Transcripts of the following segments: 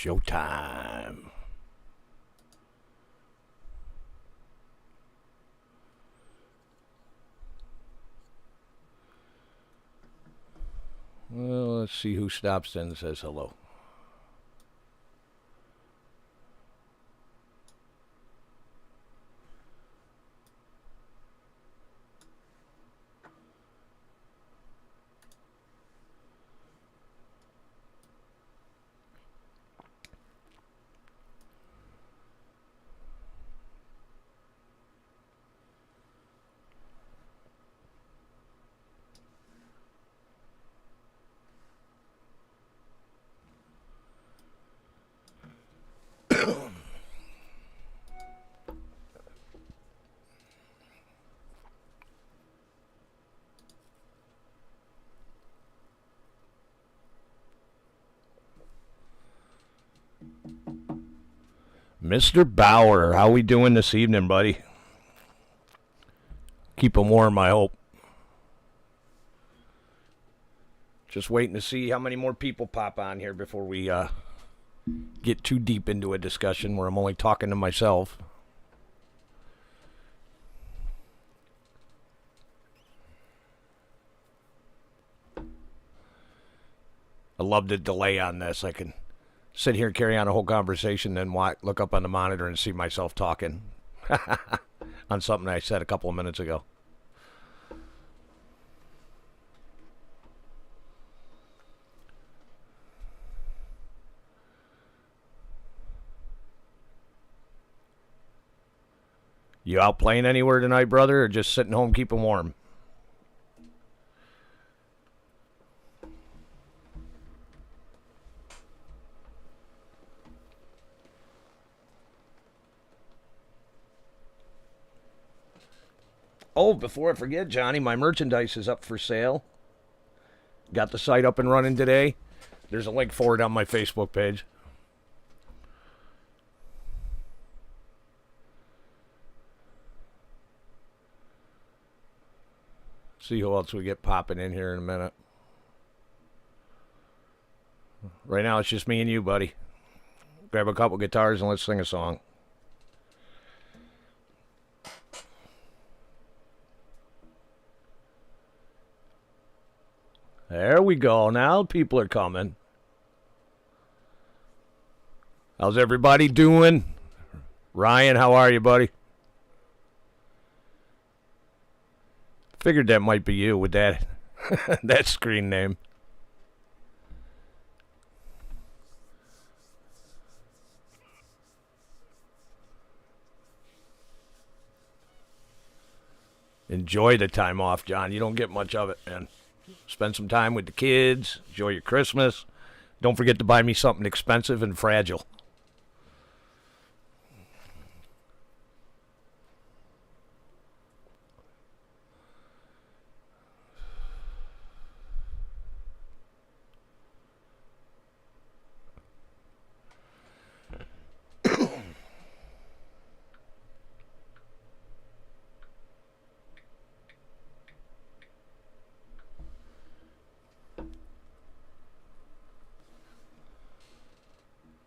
Showtime. Well, let's see who stops in and says hello. Mr. Bauer, how we doing this evening, buddy? Keep 'em warm, I hope. Just waiting to see how many more people pop on here before we get too deep into a discussion where I'm only talking to myself. I love the delay on this. I can sit here and carry on a whole conversation, then look up on the monitor and see myself talking on something I said a couple of minutes ago. You out playing anywhere tonight, brother, or just sitting home keeping warm? Oh, before I forget, Johnny, my merchandise is up for sale. Got the site up and running today. There's a link for it on my Facebook page. See who else we get popping in here in a minute. Right now, it's just me and you, buddy. Grab a couple guitars and let's sing a song. There we go. Now people are coming. How's everybody doing? Ryan, how are you, buddy? Figured that might be you with that that screen name. Enjoy the time off, John. You don't get much of it, man. Spend some time with the kids. Enjoy your Christmas. Don't forget to buy me something expensive and fragile.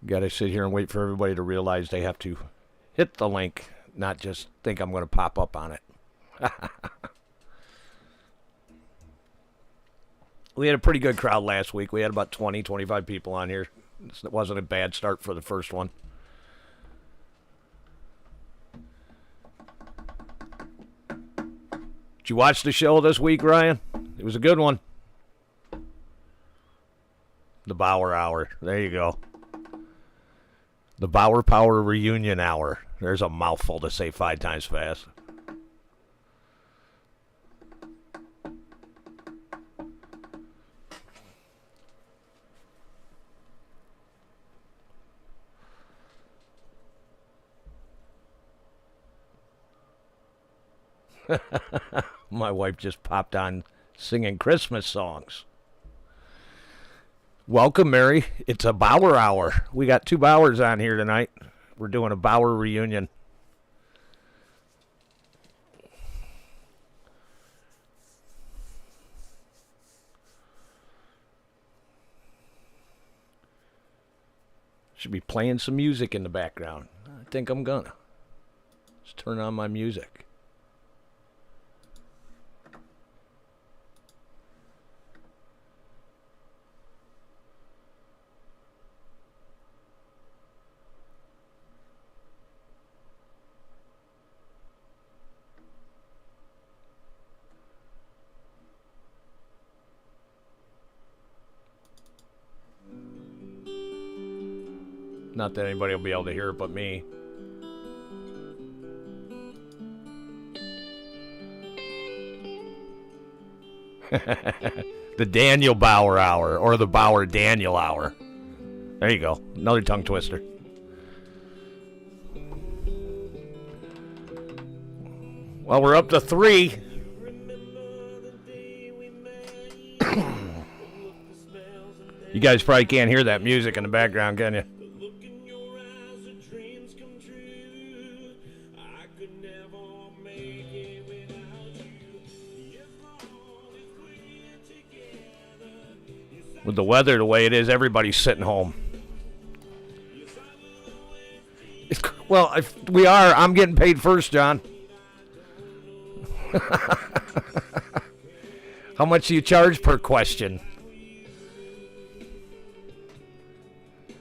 Got to sit here and wait for everybody to realize they have to hit the link, not just think I'm going to pop up on it. We had a pretty good crowd last week. We had about 20, 25 people on here. It wasn't a bad start for the first one. Did you watch the show this week, Ryan? It was a good one. The Bauer Hour. There you go. The Bauer Power Reunion Hour. There's a mouthful to say 5 times fast. My wife just popped on singing Christmas songs. Welcome, Mary. It's a Bauer Hour. We got 2 Bauers on here tonight. We're doing a Bauer reunion. Should be playing some music in the background. I think I'm gonna. Let's turn on my music. Not that anybody will be able to hear it but me. The Daniel Bauer Hour, or the Bauer Daniel Hour. There you go. Another tongue twister. Well, we're up to 3. You guys probably can't hear that music in the background, can you? With the weather the way it is, everybody's sitting home. Well, if we are, I'm getting paid first, John. How much do you charge per question?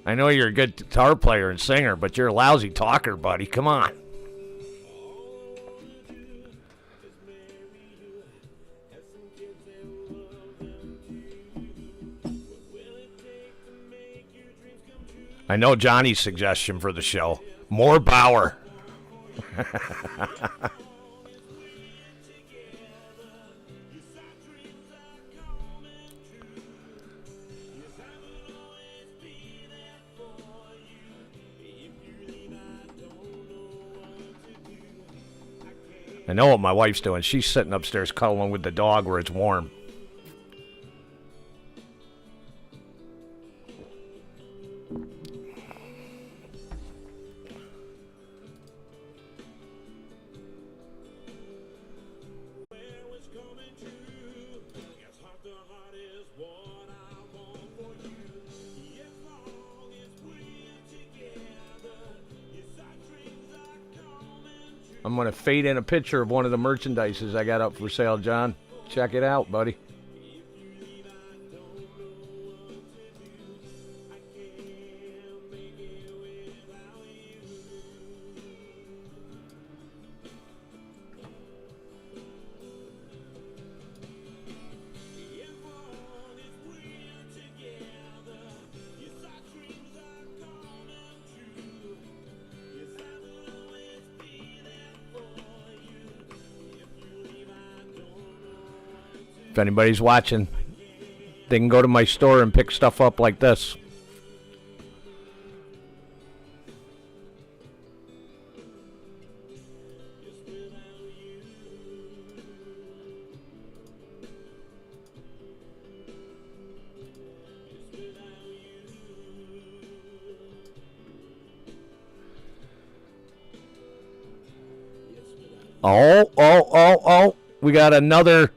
I know you're a good guitar player and singer, but you're a lousy talker, buddy. Come on. I know Johnny's suggestion for the show. More Bauer. I know what my wife's doing. She's sitting upstairs cuddling with the dog where it's warm. I'm going to fade in a picture of one of the merchandises I got up for sale, John. Check it out, buddy. If anybody's watching, they can go to my store and pick stuff up like this. Oh. We got another.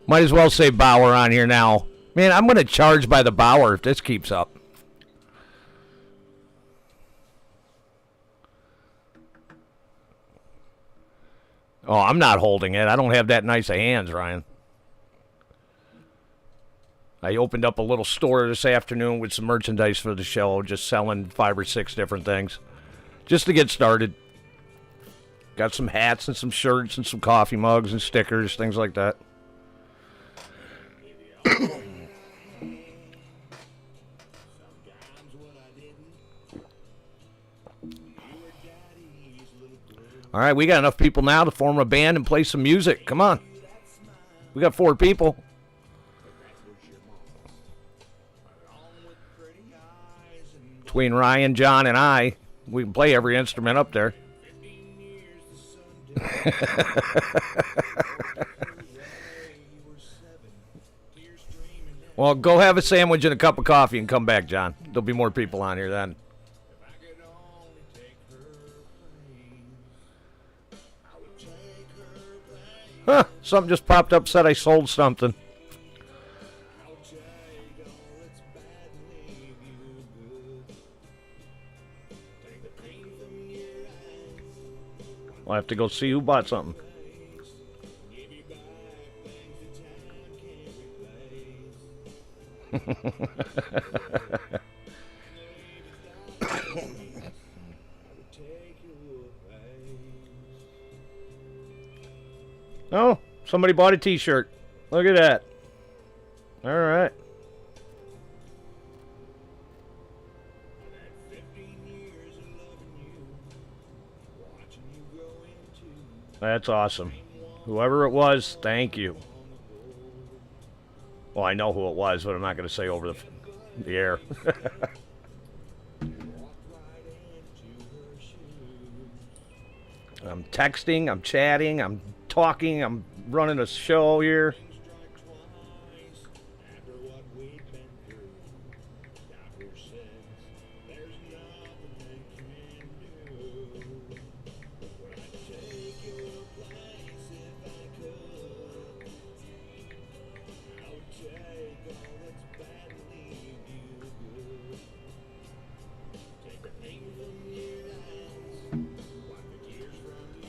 Might as well say Bauer on here now. Man, I'm going to charge by the Bauer if this keeps up. Oh, I'm not holding it. I don't have that nice of hands, Ryan. I opened up a little store this afternoon with some merchandise for the show, just selling 5 or 6 different things. Just to get started. Got some hats and some shirts and some coffee mugs and stickers, things like that. All right, we got enough people now to form a band and play some music. Come on. We got 4 people. Between Ryan, John, and I, we can play every instrument up there. Well, go have a sandwich and a cup of coffee and come back, John. There'll be more people on here then. Huh, something just popped up, said I sold something. have to go see who bought something. Oh, somebody bought a t-shirt. Look at that. All right. That's awesome. Whoever it was, thank you. Well, I know who it was, but I'm not going to say over the air. I'm texting, I'm chatting, I'm talking, I'm running a show here.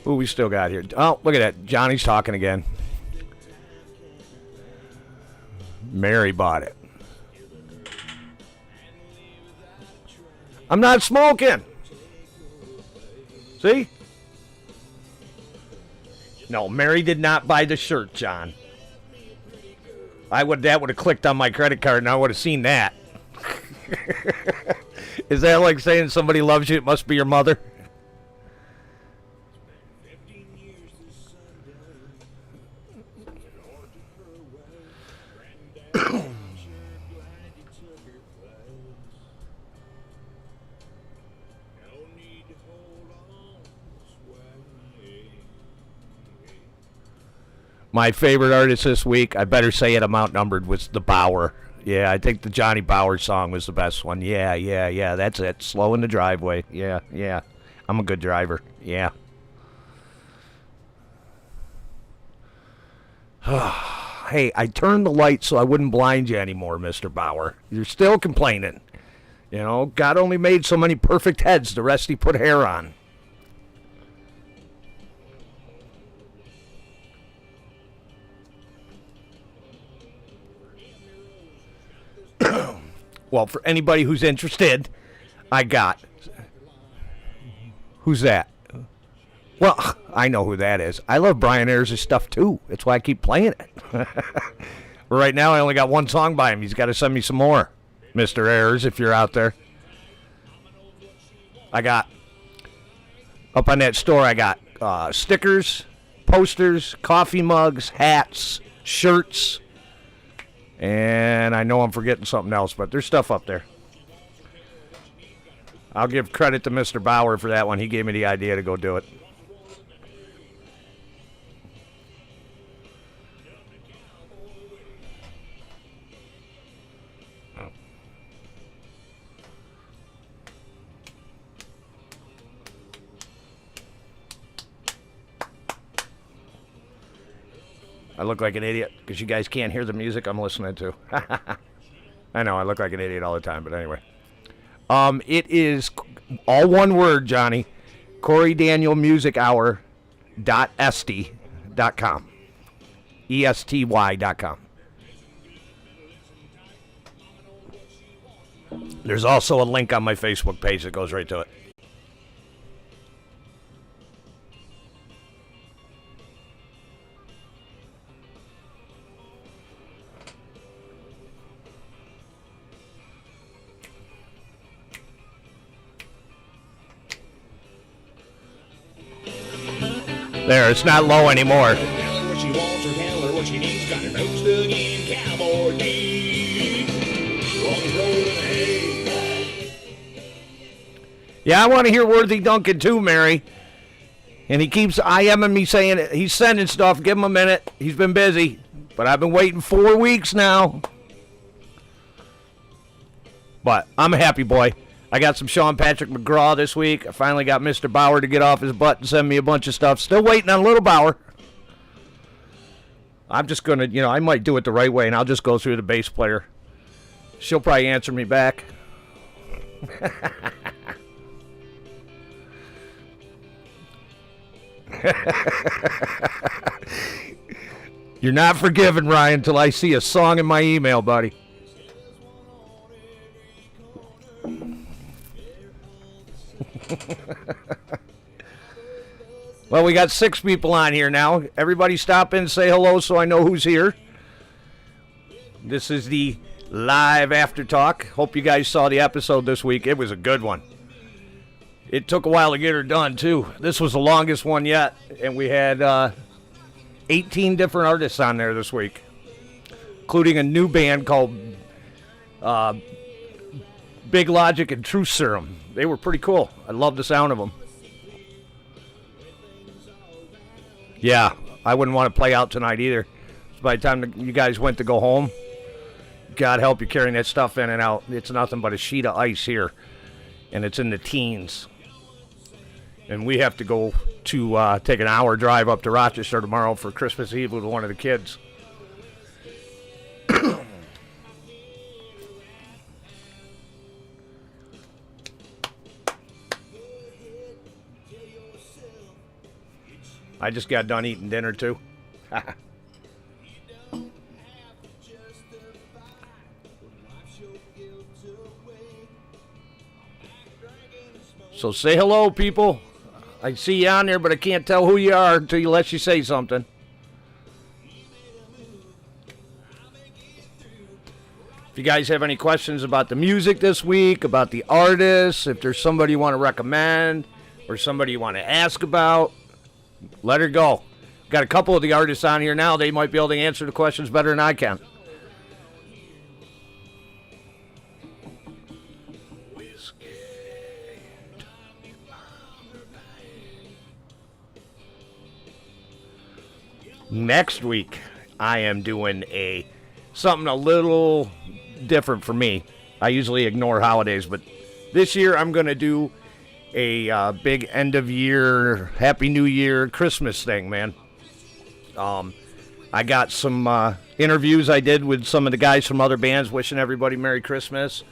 Who we still got here? Oh, look at that. Johnny's talking again. Mary bought it. I'm not smoking. See? No, Mary did not buy the shirt, John. That would have clicked on my credit card and I would have seen that. Is that like saying somebody loves you, it must be your mother? My favorite artist this week, I better say it, I'm outnumbered, was the Bauer. Yeah, I think the Johnny Bauer song was the best one. Yeah, that's it. Slow in the driveway. Yeah. I'm a good driver. Yeah. Hey, I turned the light so I wouldn't blind you anymore, Mr. Bauer. You're still complaining. You know, God only made so many perfect heads, the rest he put hair on. Well, for anybody who's interested, I got... Who's that? Well, I know who that is. I love Brian Ayers' stuff, too. That's why I keep playing it. Right now, I only got one song by him. He's got to send me some more. Mr. Ayers, if you're out there. I got... Up on that store, I got stickers, posters, coffee mugs, hats, shirts... And I know I'm forgetting something else, but there's stuff up there. I'll give credit to Mr. Bauer for that one. He gave me the idea to go do it. I look like an idiot because you guys can't hear the music I'm listening to. I know, I look like an idiot all the time, but anyway. It is all one word, Johnny. Cory Daniel Music Hour .esty.com. ESTY.com. There's also a link on my Facebook page that goes right to it. There, it's not low anymore. What she wants or tell her what she needs. Got her nose dug in cowboy deep. Yeah, I want to hear Worthy Duncan too, Mary. And he keeps IMing me saying it. He's sending stuff. Give him a minute. He's been busy. But I've been waiting 4 weeks now. But I'm a happy boy. I got some Sean Patrick McGraw this week. I finally got Mr. Bauer to get off his butt and send me a bunch of stuff. Still waiting on Little Bauer. I'm just going to, I might do it the right way, and I'll just go through the bass player. She'll probably answer me back. You're not forgiven, Ryan, until I see a song in my email, buddy. Well, we got 6 people on here now. Everybody stop in and say hello so I know who's here. This is the live after talk. Hope you guys saw the episode this week. It was a good one. It took a while to get her done, too. This was the longest one yet, and we had 18 different artists on there this week, including a new band called Big Logic and Truth Serum. They were pretty cool. I love the sound of them. Yeah, I wouldn't want to play out tonight either. By the time you guys went to go home, God help you carrying that stuff in and out. It's nothing but a sheet of ice here, and it's in the teens. And we have to go to take an hour drive up to Rochester tomorrow for Christmas Eve with one of the kids. I just got done eating dinner, too. So say hello, people. I see you on there, but I can't tell who you are unless you say something. If you guys have any questions about the music this week, about the artists, if there's somebody you want to recommend or somebody you want to ask about, let her go. Got a couple of the artists on here now. They might be able to answer the questions better than I can. Next week, I am doing something a little different for me. I usually ignore holidays, but this year I'm going to do a big end of year, Happy New Year, Christmas thing, man. I got some interviews I did with some of the guys from other bands wishing everybody Merry Christmas.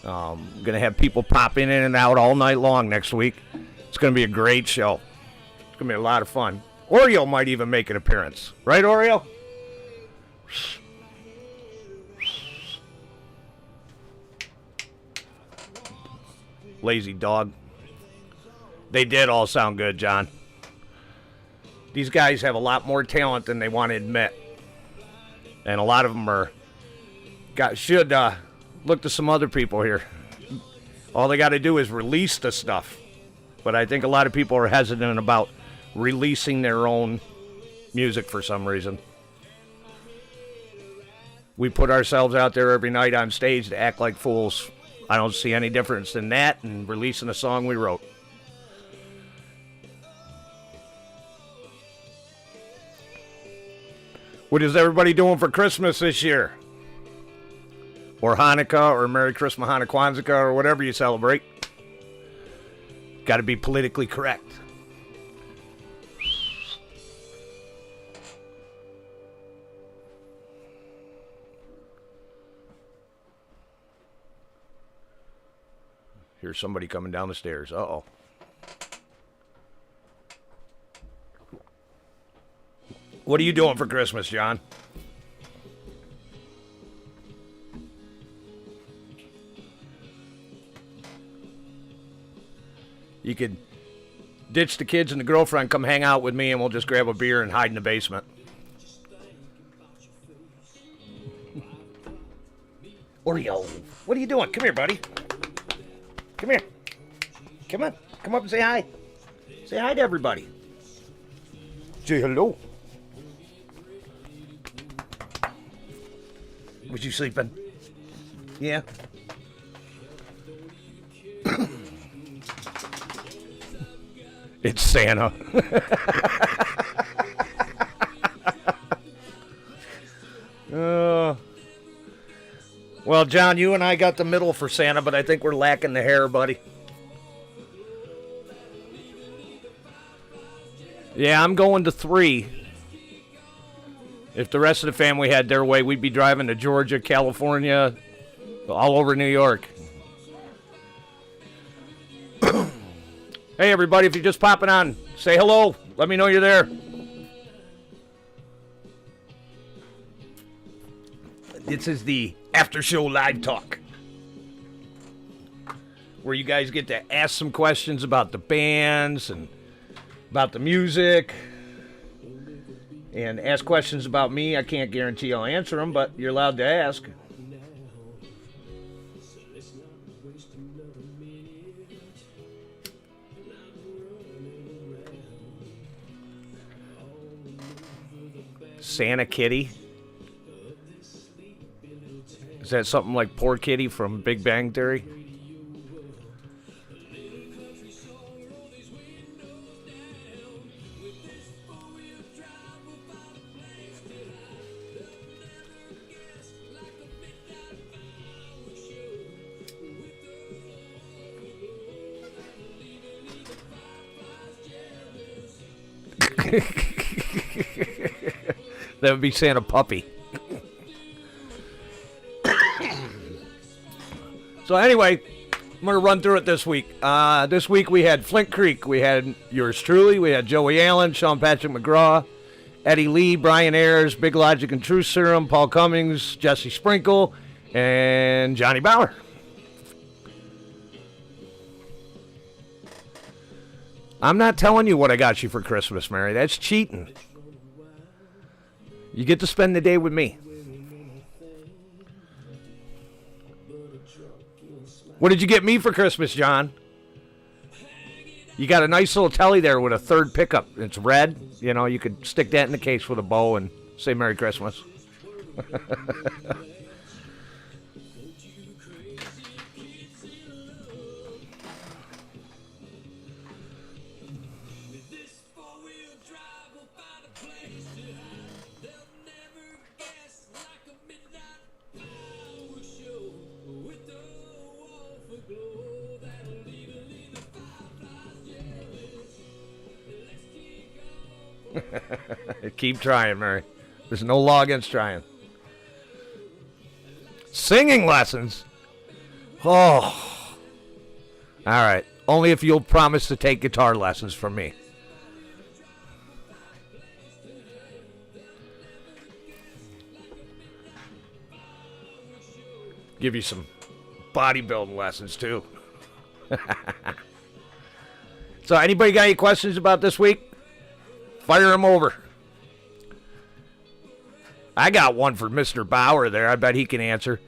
I'm going to have people pop in and out all night long next week. It's going to be a great show. It's going to be a lot of fun. Oreo might even make an appearance. Right, Oreo? Lazy dog. They did all sound good, John. These guys have a lot more talent than they want to admit. And a lot of them should look to some other people here. All they got to do is release the stuff. But I think a lot of people are hesitant about releasing their own music for some reason. We put ourselves out there every night on stage to act like fools. I don't see any difference in that and releasing a song we wrote. What is everybody doing for Christmas this year? Or Hanukkah, or Merry Christmas, Hanukkah, or whatever you celebrate. Got to be politically correct. Here's somebody coming down the stairs. Uh-oh. What are you doing for Christmas, John? You could ditch the kids and the girlfriend, come hang out with me, and we'll just grab a beer and hide in the basement. Oreo, what are you doing? Come here, buddy. Come here. Come on. Come up and say hi. Say hi to everybody. Say hello. Was you sleeping? Yeah. It's Santa. Well, John, you and I got the middle for Santa, but I think we're lacking the hair, buddy. Yeah, I'm going to 3. If the rest of the family had their way, we'd be driving to Georgia, California, all over New York. Hey, everybody, if you're just popping on, say hello. Let me know you're there. This is the after show live talk, where you guys get to ask some questions about the bands and about the music, and ask questions about me. I can't guarantee I'll answer them, but you're allowed to ask. Santa Kitty. Is that something like Poor Kitty from Big Bang Theory? That would be Santa Puppy. So anyway, I'm going to run through it this week. This week we had Flint Creek. We had yours truly. We had Joey Allen, Sean Patrick McGraw, Eddie Lee, Brian Ayers, Big Logic and Truth Serum, Paul Cummings, Jesse Sprinkle, and Johnny Bauer. I'm not telling you what I got you for Christmas, Mary. That's cheating. You get to spend the day with me. What did you get me for Christmas, John? You got a nice little telly there with a third pickup. It's red. You know, you could stick that in the case with a bow and say Merry Christmas. Keep trying, Mary. There's no law against trying. Singing lessons? Oh. All right. Only if you'll promise to take guitar lessons from me. Give you some bodybuilding lessons, too. So, anybody got any questions about this week? Fire them over. I got one for Mr. Bauer there. I bet he can answer.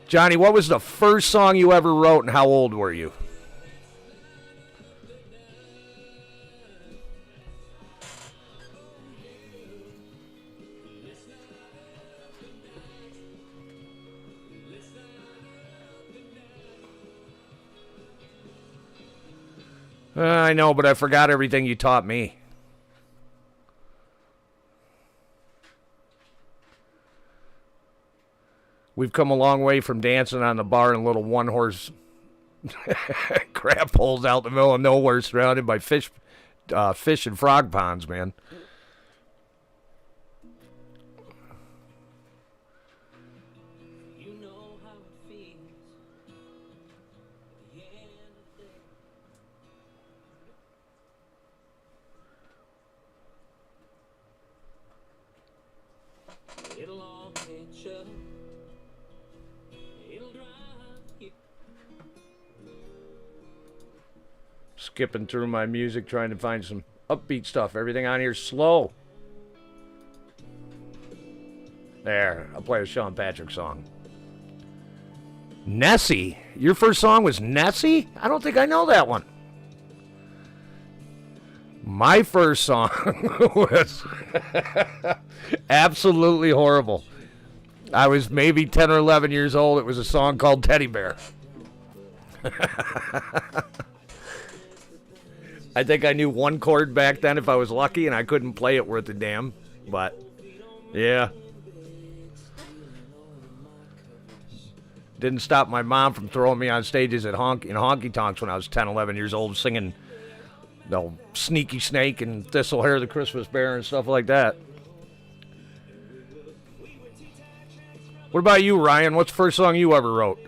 Johnny, what was the first song you ever wrote, and how old were you? I know, but I forgot everything you taught me. We've come a long way from dancing on the bar in little one-horse crab poles out in the middle of nowhere surrounded by fish and frog ponds, man. Skipping through my music, trying to find some upbeat stuff. Everything on here is slow. There, I'll play a Sean Patrick song. Nessie? Your first song was Nessie? I don't think I know that one. My first song was absolutely horrible. I was maybe 10 or 11 years old. It was a song called Teddy Bear. I think I knew one chord back then if I was lucky, and I couldn't play it worth a damn. But, yeah. Didn't stop my mom from throwing me on stages at honky tonks when I was 10, 11 years old, singing Sneaky Snake and Thistle Hair the Christmas Bear and stuff like that. What about you, Ryan? What's the first song you ever wrote?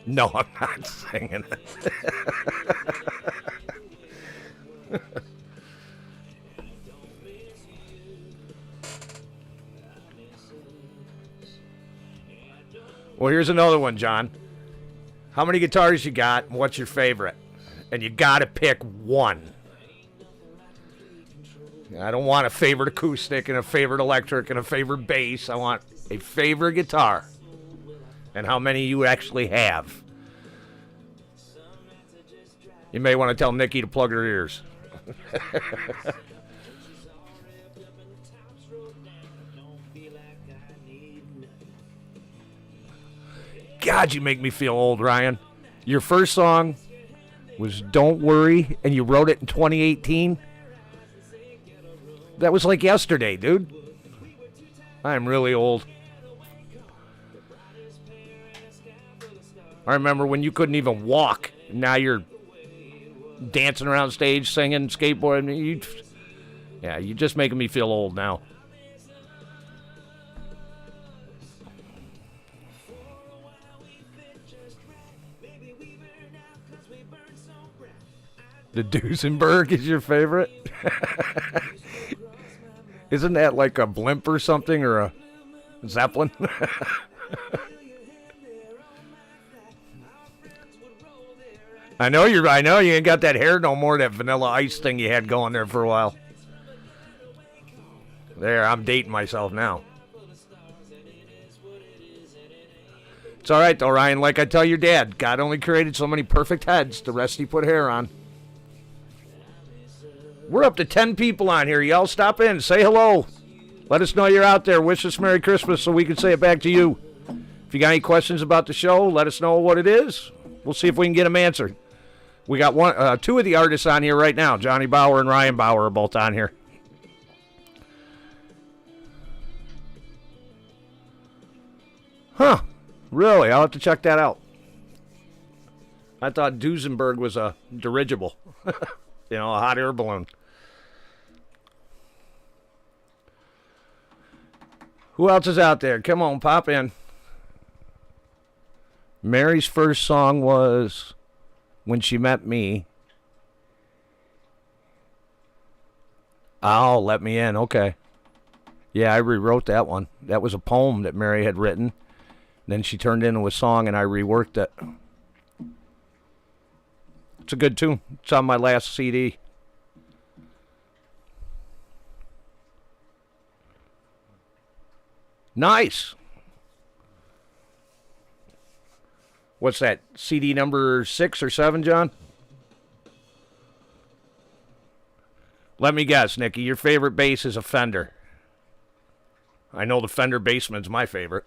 No, I'm not singing it. Well, here's another one, John. How many guitars you got, and what's your favorite? And you got to pick one. I don't want a favorite acoustic and a favorite electric and a favorite bass. I want a favorite guitar. And how many you actually have. You may want to tell Nikki to plug her ears. God, you make me feel old, Ryan. Your first song was Don't Worry, and you wrote it in 2018. That was like yesterday, dude. I'm really old. I remember when you couldn't even walk. Now you're dancing around stage, singing, skateboarding. You're just making me feel old now. The Duesenberg is your favorite? Isn't that like a blimp or something, or a Zeppelin? I know you ain't got that hair no more, that Vanilla Ice thing you had going there for a while. There, I'm dating myself now. It's all right, though, Ryan. Like I tell your dad, God only created so many perfect heads. The rest he put hair on. We're up to 10 people on here. Y'all stop in. Say hello. Let us know you're out there. Wish us Merry Christmas so we can say it back to you. If you got any questions about the show, let us know what it is. We'll see if we can get them answered. We got two of the artists on here right now. Johnny Bauer and Ryan Bauer are both on here. Huh. Really? I'll have to check that out. I thought Duesenberg was a dirigible. A hot air balloon. Who else is out there? Come on, pop in. Mary's first song was When She Met Me. Oh, Let Me In. Okay. Yeah, I rewrote that one. That was a poem that Mary had written. Then she turned it into a song, and I reworked it. It's a good tune. It's on my last CD. Nice. What's that? CD number 6 or 7, John? Let me guess, Nikki. Your favorite bass is a Fender. I know the Fender Bassman's my favorite.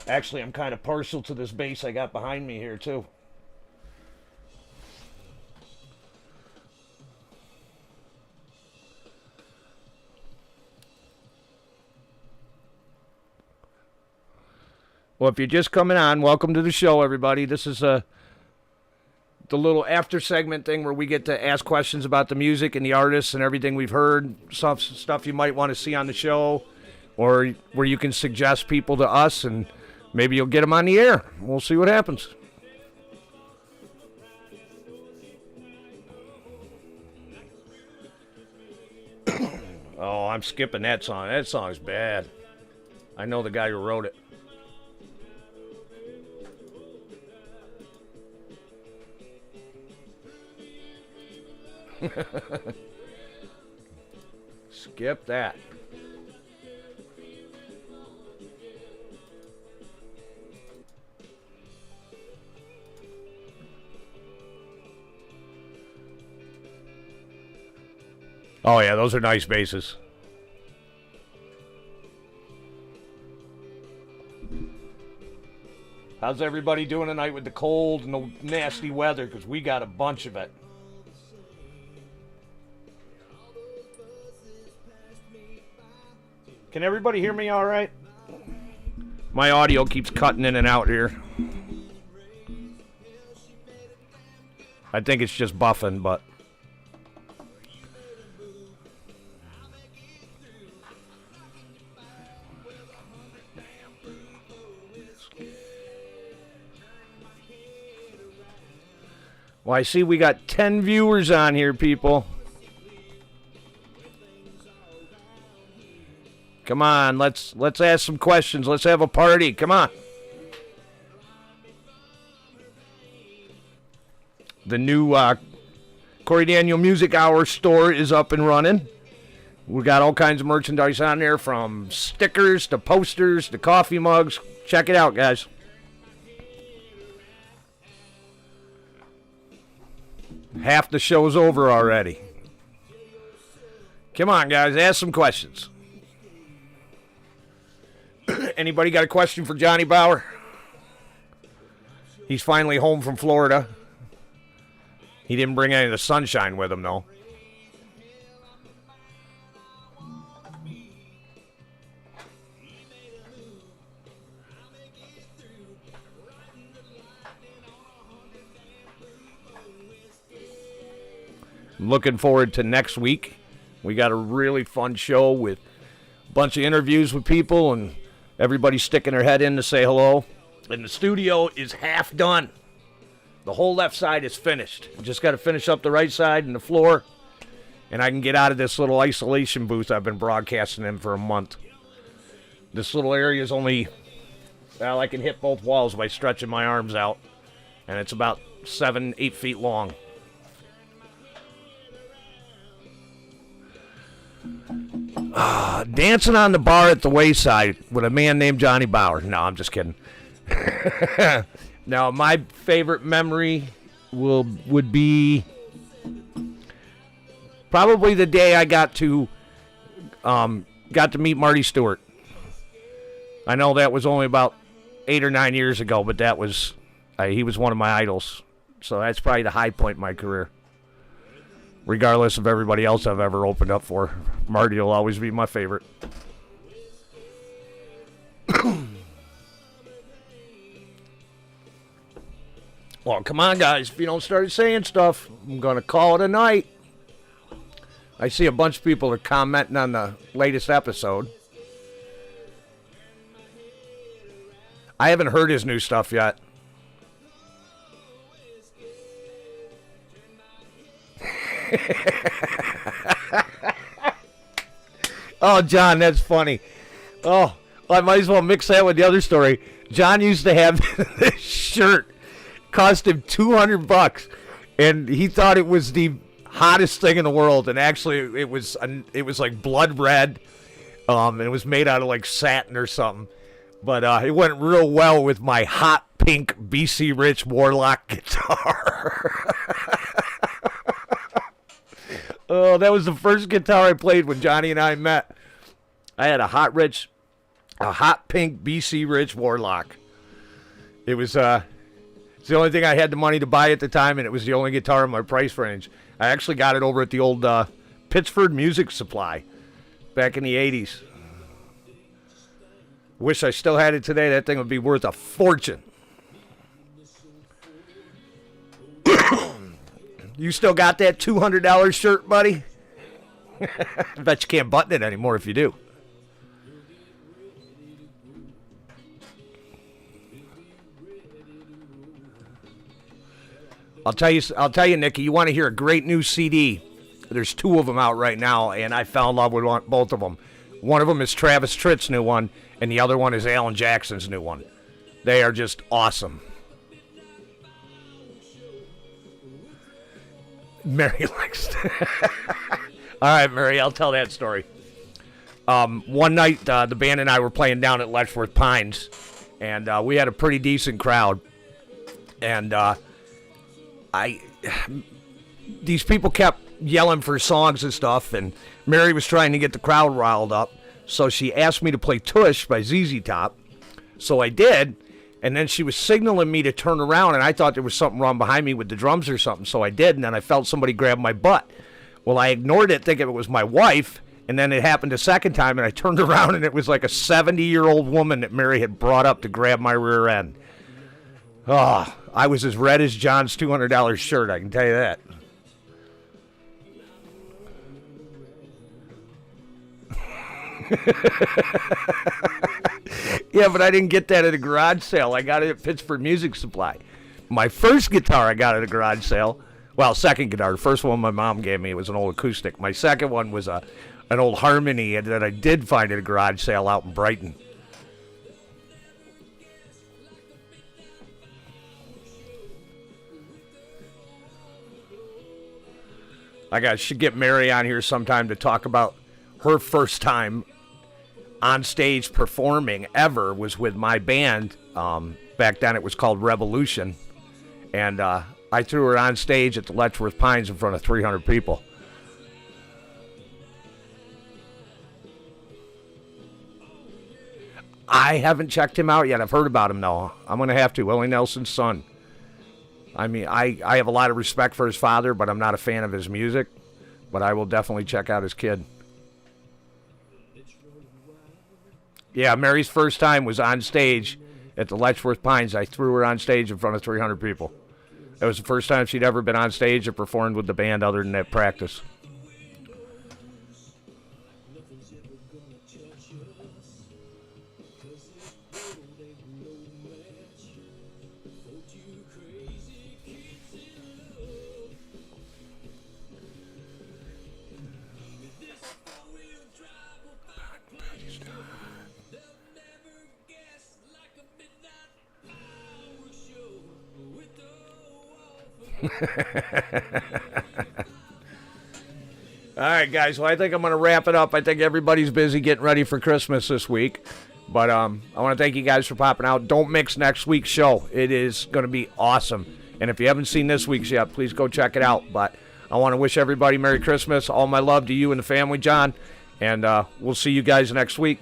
Actually, I'm kind of partial to this bass I got behind me here, too. Well, if you're just coming on, welcome to the show, everybody. This is the little after segment thing where we get to ask questions about the music and the artists and everything we've heard, stuff you might want to see on the show, or where you can suggest people to us, and maybe you'll get them on the air. We'll see what happens. Oh, I'm skipping that song. That song's bad. I know the guy who wrote it. Skip that. Oh, yeah, those are nice basses. How's everybody doing tonight with the cold and the nasty weather? Because we got a bunch of it. Can everybody hear me all right? My audio keeps cutting in and out here. I think it's just buffing, but... Well, I see we got 10 viewers on here, people. Come on, let's ask some questions. Let's have a party. Come on. The new Cory Daniel Music Hour store is up and running. We got all kinds of merchandise on there, from stickers to posters to coffee mugs. Check it out, guys. Half the show's over already. Come on, guys, ask some questions. Anybody got a question for Johnny Bauer? He's finally home from Florida. He didn't bring any of the sunshine with him, though. I'm looking forward to next week. We got a really fun show with a bunch of interviews with people and everybody sticking their head in to say hello. And the studio is half done. The whole left side is finished. Just got to finish up the right side and the floor, and I can get out of this little isolation booth I've been broadcasting in for a month. This little area is only, well, I can hit both walls by stretching my arms out, and it's about 7-8 feet long. Dancing on the bar at the Wayside with a man named Johnny Bauer. No, I'm just kidding. Now, my favorite memory would be probably the day I got to meet Marty Stewart. I know that was only about 8 or 9 years ago, but that was he was one of my idols. So that's probably the high point in my career. Regardless of everybody else I've ever opened up for, Marty will always be my favorite. Well, come on, guys. If you don't start saying stuff, I'm going to call it a night. I see a bunch of people are commenting on the latest episode. I haven't heard his new stuff yet. Oh, John, that's funny. Oh, I might as well mix that with the other story. John used to have this shirt. Cost him $200, and he thought it was the hottest thing in the world. And actually, it was like blood red, and it was made out of like satin or something. But it went real well with my hot pink BC Rich Warlock guitar. Oh, that was the first guitar I played when Johnny and I met. I had a hot pink BC Rich Warlock. It was it's the only thing I had the money to buy at the time, and it was the only guitar in my price range. I actually got it over at the old Pittsford Music Supply back in the 80s. Wish I still had it today. That thing would be worth a fortune. You still got that $200 shirt, buddy? I bet you can't button it anymore if you do. I'll tell you, Nikki, you want to hear a great new CD. There's 2 of them out right now, and I fell in love with both of them. One of them is Travis Tritt's new one, and the other one is Alan Jackson's new one. They are just awesome. Mary likes All right, Mary, I'll tell that story. One night, the band and I were playing down at Letchworth Pines, and we had a pretty decent crowd. And these people kept yelling for songs and stuff, and Mary was trying to get the crowd riled up, so she asked me to play Tush by ZZ Top. So I did, and then she was signaling me to turn around, and I thought there was something wrong behind me with the drums or something, so I did, and then I felt somebody grab my butt. Well, I ignored it, thinking it was my wife, and then it happened a second time, and I turned around, and it was like a 70-year-old woman that Mary had brought up to grab my rear end. Oh, I was as red as John's $200 shirt, I can tell you that. Yeah, but I didn't get that at a garage sale. I got it at Pittsford Music Supply. My first guitar I got at a garage sale. Well, second guitar. The first one my mom gave me was an old acoustic. My second one was a an old Harmony that I did find at a garage sale out in Brighton. Should get Mary on here sometime to talk about her first time on stage performing ever was with my band. Back then it was called Revolution. And I threw her on stage at the Letchworth Pines in front of 300 people. I haven't checked him out yet. I've heard about him, though. I'm going to have to. Willie Nelson's son. I mean, I have a lot of respect for his father, but I'm not a fan of his music. But I will definitely check out his kid. Yeah, Mary's first time was on stage at the Letchworth Pines. I threw her on stage in front of 300 people. It was the first time she'd ever been on stage or performed with the band other than that practice. All right, guys. Well, I think I'm going to wrap it up. I think everybody's busy getting ready for Christmas this week. But I want to thank you guys for popping out. Don't miss next week's show. It is going to be awesome. And if you haven't seen this week's yet, please go check it out. But I want to wish everybody Merry Christmas. All my love to you and the family, John. And we'll see you guys next week.